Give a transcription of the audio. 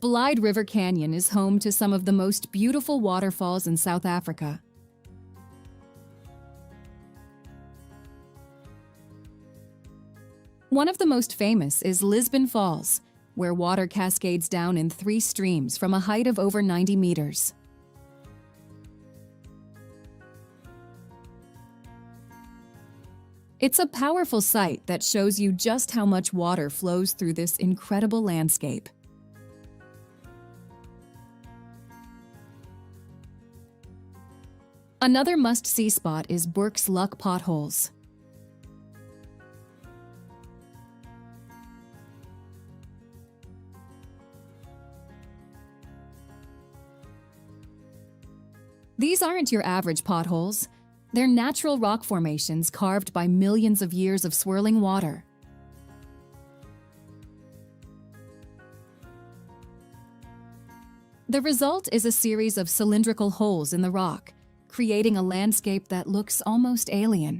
Blyde River Canyon is home to some of the most beautiful waterfalls in South Africa. One of the most famous is Lisbon Falls, where water cascades down in 3 streams from a height of over 90 meters. It's a powerful sight that shows you just how much water flows through this incredible landscape. Another must-see spot is Burke's Potholes. These aren't your average potholes. They're natural rock formations carved by millions of years of swirling water. The result is a series of cylindrical holes in the rock, creating a landscape that looks almost alien.